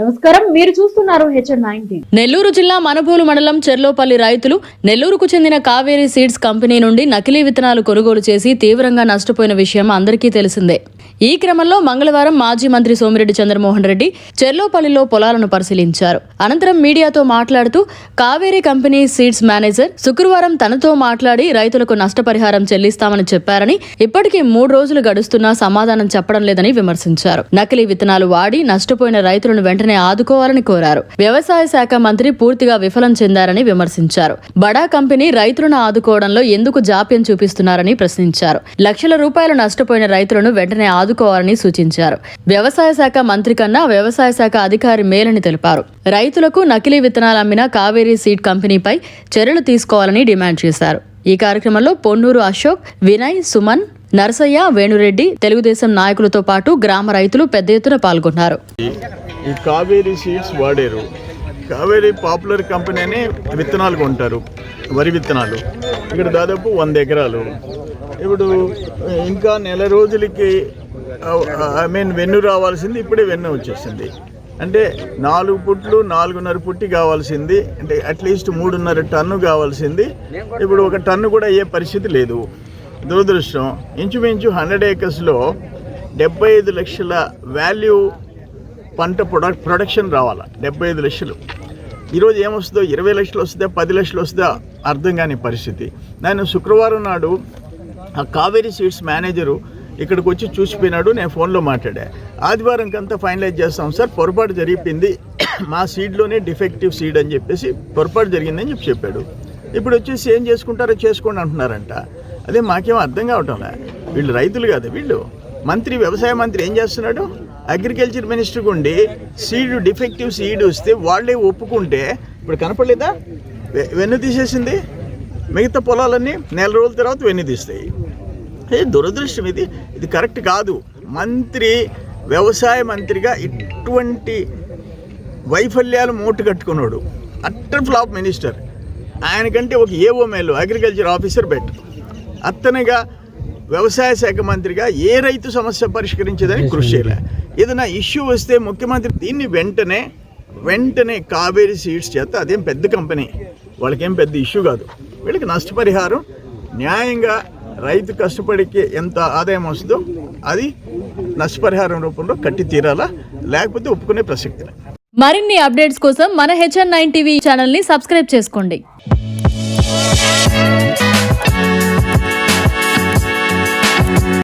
నమస్కారం, మీరు చూస్తున్నారు HN9. నెల్లూరు జిల్లా మనుబోలు మండలం చెర్లోపల్లి రైతులు నెల్లూరుకు చెందిన కావేరీ సీడ్స్ కంపెనీ నుండి నకిలీ విత్తనాలు కొనుగోలు చేసి తీవ్రంగా నష్టపోయిన విషయం అందరికీ తెలిసిందే. ఈ క్రమంలో మంగళవారం మాజీ మంత్రి సోమిరెడ్డి చంద్రమోహన్ రెడ్డి చెర్లోపల్లిలో పొలాలను పరిశీలించారు. అనంతరం మీడియాతో మాట్లాడుతూ కావేరీ కంపెనీ సీడ్స్ మేనేజర్ శుక్రవారం తనతో మాట్లాడి రైతులకు నష్టపరిహారం చెల్లిస్తామని చెప్పారని, ఇప్పటికీ 3 రోజులు గడుస్తున్నా సమాధానం చెప్పడం లేదని విమర్శించారు. నకిలీ విత్తనాలు వాడి నష్టపోయిన రైతులను వెంటనే ఆదుకోవాలని కోరారు. వ్యవసాయ శాఖ మంత్రి పూర్తిగా విఫలం చెందారని విమర్శించారు. బడా కంపెనీ రైతులను ఆదుకోవడంలో ఎందుకు జాప్యం చూపిస్తున్నారని ప్రశ్నించారు. లక్షల రూపాయలు నష్టపోయిన రైతులను వెంటనే ఆదుకోవాలని సూచించారు. వ్యవసాయ శాఖ మంత్రి కన్నా వ్యవసాయ శాఖ అధికారి మేలని తెలిపారు. రైతులకు నకిలీ విత్తనాలు అమ్మిన కావేరీ సీడ్ కంపెనీపై చర్యలు తీసుకోవాలని డిమాండ్ చేశారు. ఈ కార్యక్రమంలో పొన్నూరు అశోక్, వినయ్, సుమన్, నరసయ్య, వేణురెడ్డి, తెలుగుదేశం నాయకులతో పాటు గ్రామ రైతులు పెద్ద ఎత్తున పాల్గొన్నారు. ఈ కావేరీ సీడ్స్ వాడారు. కావేరీ పాపులర్ కంపెనీ అని విత్తనాలు కొంటారు, వరి విత్తనాలు. ఇక్కడ దాదాపు 100 ఎకరాలు. ఇప్పుడు ఇంకా నెల రోజులకి వెన్ను రావాల్సింది ఇప్పుడే వెన్ను వచ్చేసింది. అంటే 4 పుట్లు 4.5 పుట్టి కావాల్సింది, అంటే అట్లీస్ట్ 3.5 టన్ను కావాల్సింది ఇప్పుడు 1 టన్ను కూడా అయ్యే పరిస్థితి లేదు. దురదృష్టం. ఇంచుమించు 100 ఏకర్స్లో 75 లక్షల వాల్యూ పంట ప్రొడక్షన్ రావాలా. 75 లక్షలు. ఈరోజు ఏమొస్తుందో 20 లక్షలు వస్తుందా 10 లక్షలు వస్తుందా అర్థం కాని పరిస్థితి. నేను శుక్రవారం నాడు ఆ కావేరీ సీడ్స్ మేనేజరు ఇక్కడికి వచ్చి చూసిపోయినాడు. నేను ఫోన్లో మాట్లాడా. ఆదివారంకంతా ఫైనలైజ్ చేస్తాం సార్, పొరపాటు జరిగిపోయింది, మా సీడ్లోనే డిఫెక్టివ్ సీడ్ అని చెప్పేసి పొరపాటు జరిగిందని చెప్పాడు. ఇప్పుడు వచ్చేసి ఏం చేసుకుంటారో చేసుకోండి అంటున్నారంట. అదే మాకేం అర్థం కావటంలే. వీళ్ళు రైతులు కాదు, వీళ్ళు మంత్రి, వ్యవసాయ మంత్రి ఏం చేస్తున్నాడు? అగ్రికల్చర్ మినిస్టర్ ఉండి సీడ్ డిఫెక్టివ్ సీడ్ వస్తే వాళ్ళే ఒప్పుకుంటే ఇప్పుడు కనపడలేదా? వెన్ను తీసేసింది. మిగతా పొలాలన్నీ నెల రోజుల తర్వాత వెన్ను తీస్తాయి. దురదృష్టం. ఇది కరెక్ట్ కాదు. మంత్రి, వ్యవసాయ మంత్రిగా ఇటువంటి వైఫల్యాలు మూట కట్టుకున్నాడు. Utter flop minister. ఆయనకంటే ఒక ఏఓ మేలు, అగ్రికల్చర్ ఆఫీసర్ బెటర్. అతనిగా వ్యవసాయ శాఖ మంత్రిగా ఏ రైతు సమస్య పరిష్కరించేదని కృషి చేయలే. ఏదైనా ఇష్యూ వస్తే ముఖ్యమంత్రి దీన్ని వెంటనే కావేరీ సీడ్స్ చేత, అదేం పెద్ద కంపెనీ, వాళ్ళకేం పెద్ద ఇష్యూ కాదు, వీళ్ళకి నష్టపరిహారం న్యాయంగా రైతు కష్టపడికి ఎంత ఆదాయం వస్తుందో అది నష్టపరిహారం రూపంలో కట్టి తీరాలా, లేకపోతే ఒప్పుకునే ప్రసక్తి. మరిన్ని అప్డేట్స్ కోసం మన HN9 టీవీ ఛానల్ ని సబ్స్క్రైబ్ చేసుకోండి.